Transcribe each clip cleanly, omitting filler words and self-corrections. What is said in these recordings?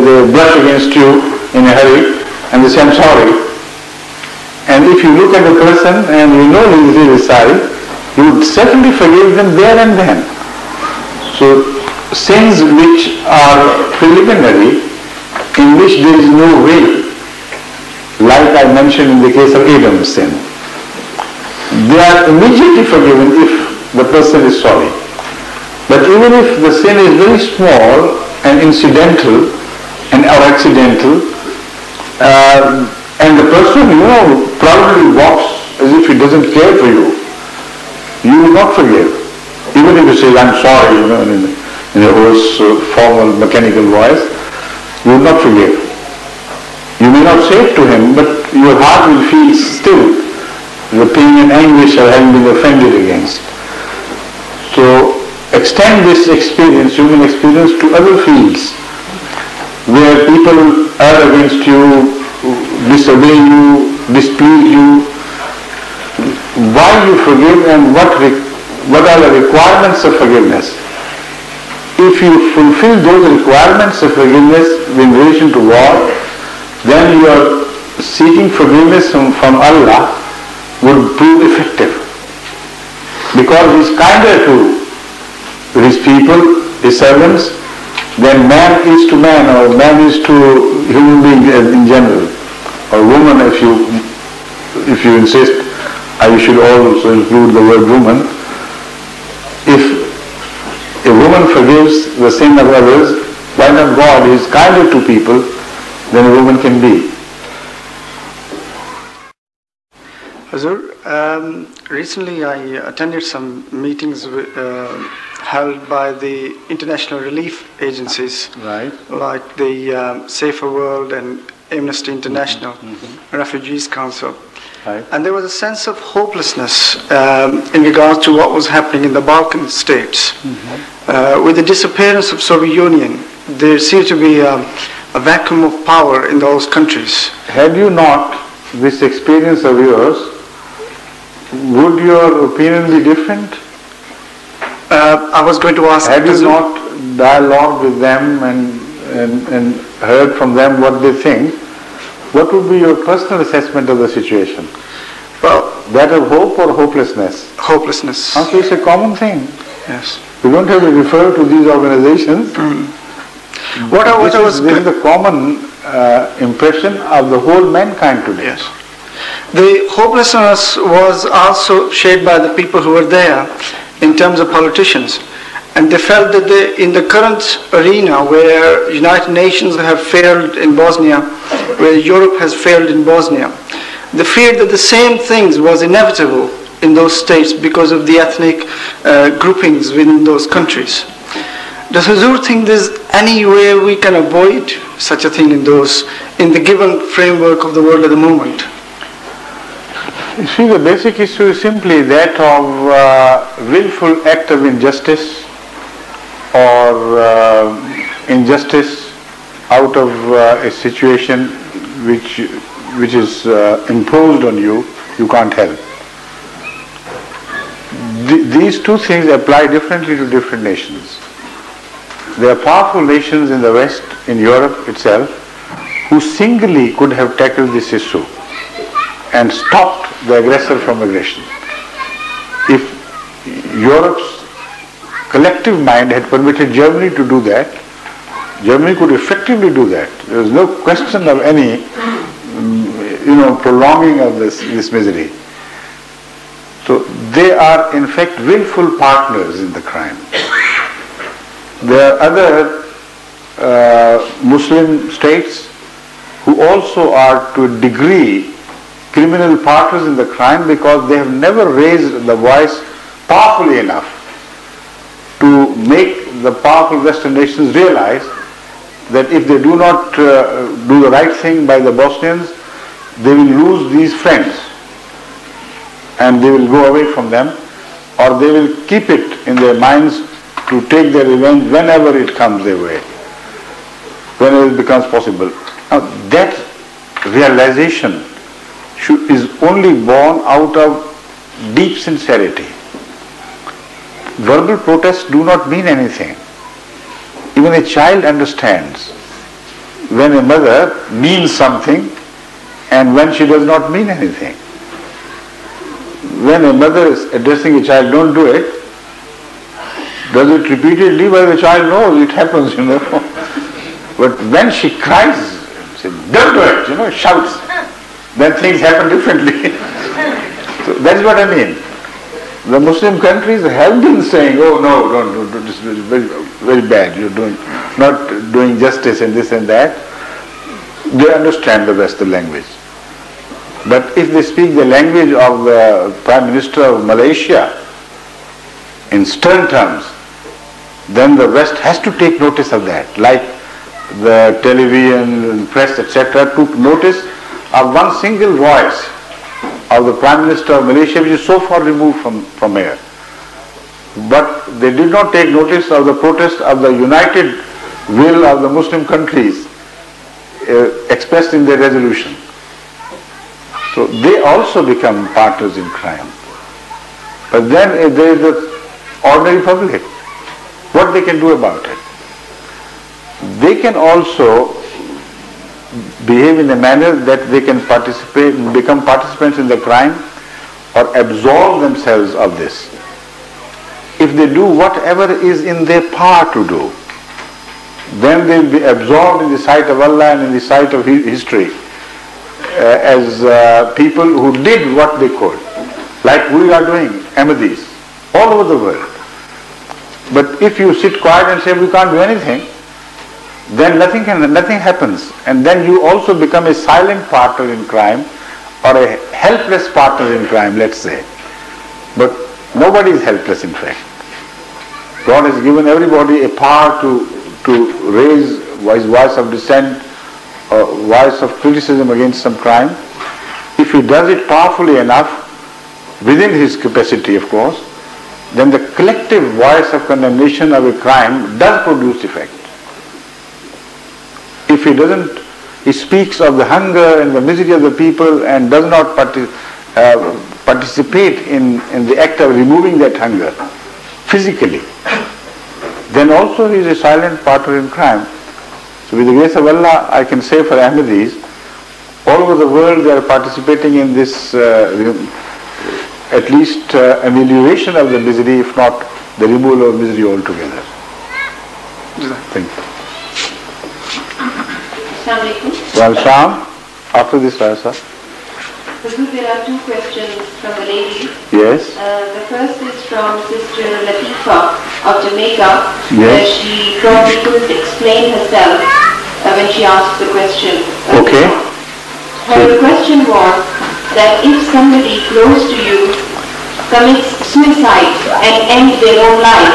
they brush against you in a hurry and they say, I'm sorry. And if you look at the person and you know he is really sorry, you would certainly forgive them there and then. So sins which are preliminary, in which there is no will, like I mentioned in the case of Adam's sin, they are immediately forgiven if the person is sorry. But even if the sin is very small and incidental or accidental, and the person, probably walks as if he doesn't care for you, you will not forgive. Even if he says, I'm sorry, in a hoarse, formal, mechanical voice, you will not forgive. You may not say it to him, but your heart will feel still the pain and anguish of having been offended against. So extend this experience, human experience, to other fields where people are against you, disobey you, displease you. Why you forgive and what are the requirements of forgiveness? If you fulfill those requirements of forgiveness in relation to war, then your seeking forgiveness from Allah would prove effective. Because He is kinder to His people, His servants, than man is to man, or man is to human being in general, or woman if you insist. I should also include the word woman. If a woman forgives the sin of others, why not God? He is kinder to people than a woman can be. Hazur, recently I attended some meetings held by the international relief agencies, Right. like the Safer World and Amnesty International, Mm-hmm. Refugees Council. Right. And there was a sense of hopelessness in regard to what was happening in the Balkan states. With the disappearance of Soviet Union, there seemed to be a vacuum of power in those countries. Had you not this experience of yours, would your opinion be different? I was going to ask... Had you not dialogued with them and heard from them what they think, what would be your personal assessment of the situation? Well, that of hope or hopelessness? Hopelessness. So it's a common thing. Yes. You don't have to refer to these organizations. This is the common impression of the whole mankind today. Yes. The hopelessness was also shared by the people who were there in terms of politicians. And they felt that in the current arena where United Nations have failed in Bosnia, where Europe has failed in Bosnia, they feared that the same things was inevitable in those states because of the ethnic groupings within those countries. Does Hazur think there's any way we can avoid such a thing in the given framework of the world at the moment? You see, the basic issue is simply that of willful act of injustice, or injustice out of a situation which is imposed on you, you can't help. These two things apply differently to different nations. There are powerful nations in the West, in Europe itself, who singly could have tackled this issue and stopped the aggressor from aggression. If Europe's collective mind had permitted Germany to do that, Germany could effectively do that. There is no question of any, prolonging of this misery. So they are in fact willful partners in the crime. There are other Muslim states who also are to a degree criminal partners in the crime because they have never raised the voice powerfully enough to make the powerful Western nations realize that if they do not do the right thing by the Bosnians, they will lose these friends and they will go away from them, or they will keep it in their minds to take their revenge whenever it comes their way, whenever it becomes possible. Now that realization is only born out of deep sincerity. Verbal protests do not mean anything. Even a child understands when a mother means something and when she does not mean anything. When a mother is addressing a child, don't do it, does it repeatedly, well, the child knows it happens, But when she cries, says, don't do it, shouts, then things happen differently. So that's what I mean. The Muslim countries have been saying, oh no, don't do this, is very, very bad, you're not doing justice and this and that. They understand the Western language. But if they speak the language of the Prime Minister of Malaysia in stern terms, then the West has to take notice of that. Like the television, press, etc. took notice of one single voice of the Prime Minister of Malaysia, which is so far removed from here. But they did not take notice of the protest of the united will of the Muslim countries expressed in their resolution. So they also become partners in crime. But then there is the ordinary public. What they can do about it? They can also behave in a manner that they can become participants in the crime or absolve themselves of this. If they do whatever is in their power to do, then they will be absolved in the sight of Allah and in the sight of history as people who did what they could, like we are doing, Ahmadis, all over the world. But if you sit quiet and say we can't do anything, then nothing happens, and then you also become a silent partner in crime or a helpless partner in crime, let's say. But nobody is helpless, in fact. God has given everybody a power to raise his voice of dissent or voice of criticism against some crime. If he does it powerfully enough, within his capacity of course, then the collective voice of condemnation of a crime does produce effect. If he doesn't, he speaks of the hunger and the misery of the people and does not participate in the act of removing that hunger physically, then also he is a silent partner in crime. So with the grace of Allah, I can say for Ahmadis, all over the world they are participating in this at least amelioration of the misery, if not the removal of misery altogether. Thank you. Well, Sham, after this Rasa. There are two questions from the ladies. Yes. The first is from Sister Latifa of Jamaica. Yes. She probably couldn't explain herself when she asked the question. Okay. Her question was that if somebody close to you commits suicide and ends their own life,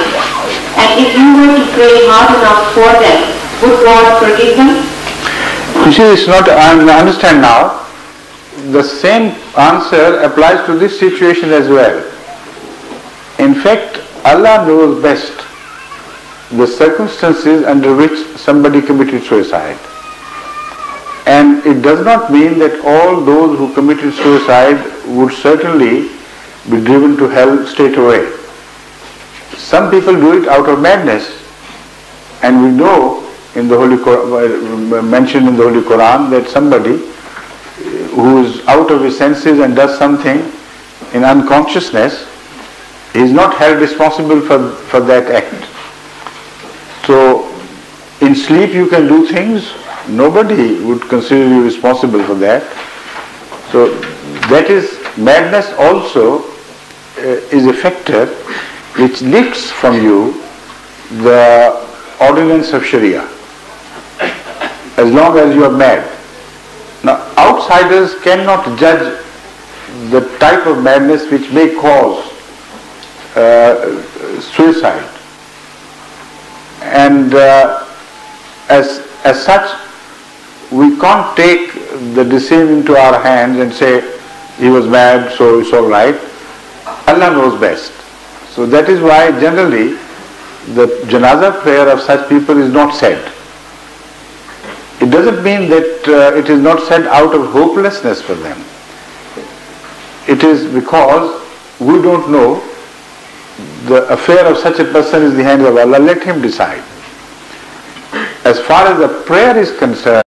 and if you were to pray hard enough for them, would God forgive them? You see, it's not, I understand now, the same answer applies to this situation as well. In fact, Allah knows best the circumstances under which somebody committed suicide. And it does not mean that all those who committed suicide would certainly be driven to hell straight away. Some people do it out of madness, and we know in the Holy Quran, mentioned in the Holy Quran, that somebody who is out of his senses and does something in unconsciousness is not held responsible for that act. So in sleep you can do things, nobody would consider you responsible for that. So that is, madness also is a factor which lifts from you the ordinance of Sharia, as long as you are mad. Now, outsiders cannot judge the type of madness which may cause suicide, and as such, we can't take the decision into our hands and say he was mad, so it's all right. Allah knows best. So that is why generally the janazah prayer of such people is not said. It doesn't mean that it is not said out of hopelessness for them. It is because we don't know. The affair of such a person is in the hands of Allah. Let him decide. as far as the prayer is concerned,